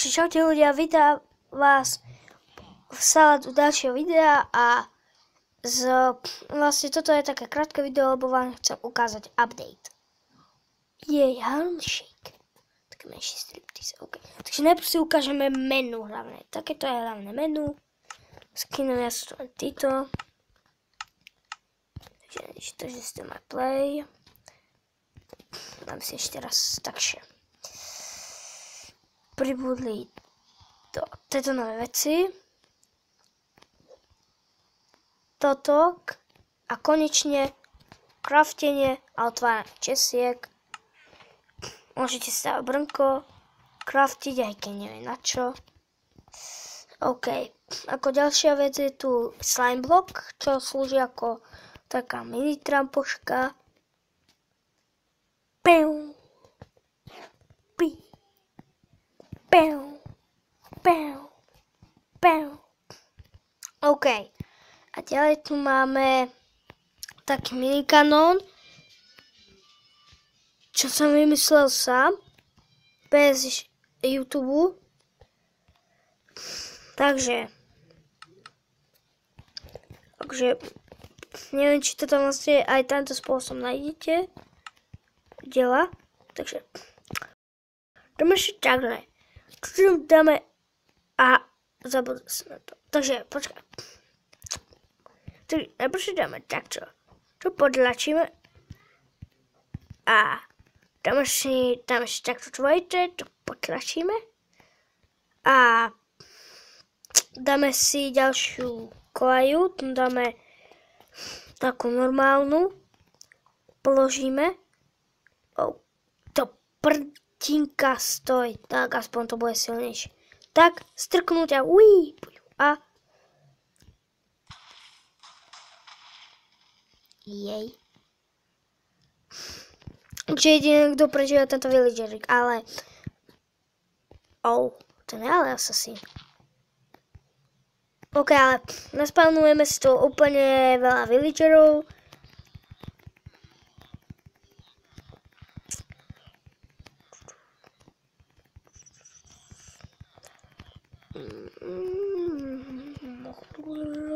Takže čaute ľudia, vítam vás v saladu ďalšieho videa a vlastne toto je také krátke video, lebo vám chcem ukázať update. Handshake. Také menší striptease, ok. Takže najprv si ukážeme menu hlavné. Takéto je hlavné menu. Skinovia sú to len títo. Takže si to má play. Dám si ešte raz takže. Pribudli do tieto nové veci. Toto a konečne kraftenie a otváranie česiek. Môžete stavať brnko, kraftiť, aj keď neviem na čo. OK. Ako ďalšia vec je tu slime block, čo slúži ako taká mini trampoška. Pew. OK. A ďalej tu máme taký minikanón, čo som vymyslel sám, bez YouTube. Takže neviem, či to tam vlastne aj tento spôsob nájdete. Diela. Takže dáme si takhle. Tu dáme a zabudol som na to. Takže počkaj. Takže najprv si dáme takto. Tu podlačíme a dáme si takto dvojité, tu potlačíme a dáme si ďalšiu kolaju, tu dáme takú normálnu, položíme. To prdinka stoj, tak aspoň to bude silnejšie. Tak, strknúť a jej. Takže jediný, kto prežíva tento villagerik, ale to nie ale assassin. OK, ale naspavnujeme si tu úplne veľa villagerov.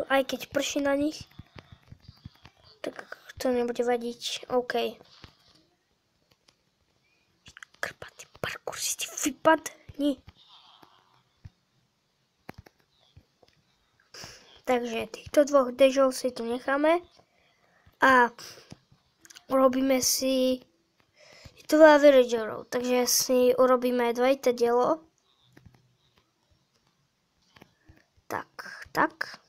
Aj keď prší na nich, tak to nebude vadiť. OK. Krpatý parkouristi, vypadni. Takže týchto dvoch dežov si tu necháme a urobíme si, je to veľa villagerov, takže si urobíme dvojité dielo. Tak. Tak.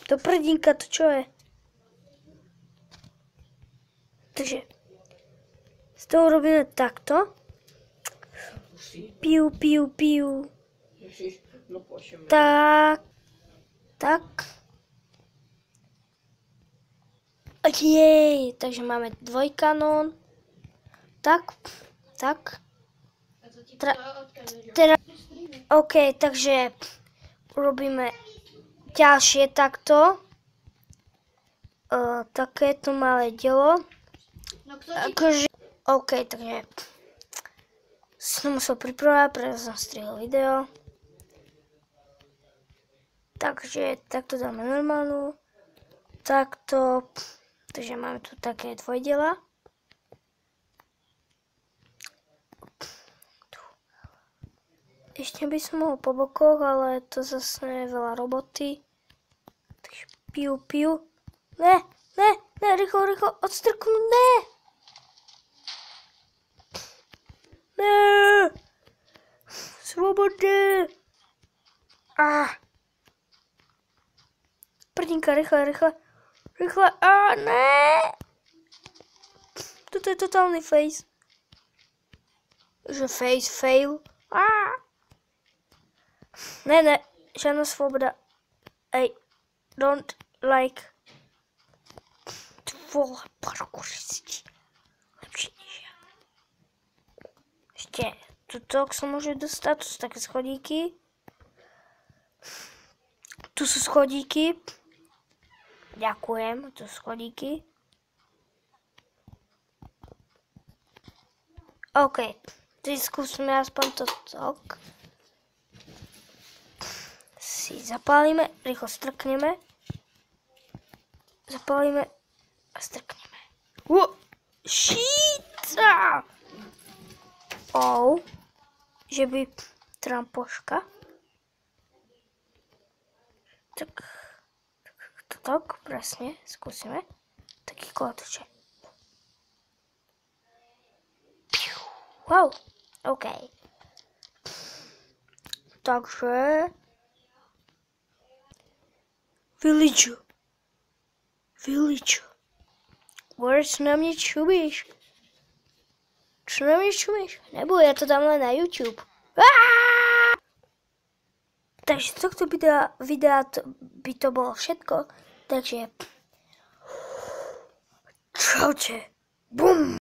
To prdinka, to čo je? Takže z toho robíme takto. Piu. Tak. Jej, takže máme dvojkanón. Tak. OK, takže urobíme ďalšie takto. Takéto malé dielo. OK, takže som musel pripravať, preto som strihol video. Takže takto dáme normálnu. Takto. Takže máme tu také dvojdiela. Ešte by som mohol po bokoch, ale to zase je veľa roboty. Takže piu. Ne, rýchlo, odstrknúť, ne! Svobodne! Prdinka, rýchle. Ne! Toto je totálny face. Že face fail. Ne, žiadna svoboda. I don't like. Ty vole, parkouristi. tuto sa môže dostať, tu sú také schodíky. Tu sú schodíky. Ďakujem, tu sú schodíky. OK, teď skúsme aspoň toto. Si zapálime, rýchlo strkneme. Zapálime a strkneme. Šíca! Že by trampoška. Tak, presne, skúsime. Taký kolotoček. Wow, OK. Takže... Village. Čo na mne čumíš? Nebo ja to dám len na YouTube. Takže z tohto videa by to bolo všetko. Takže... Čaute. Bum.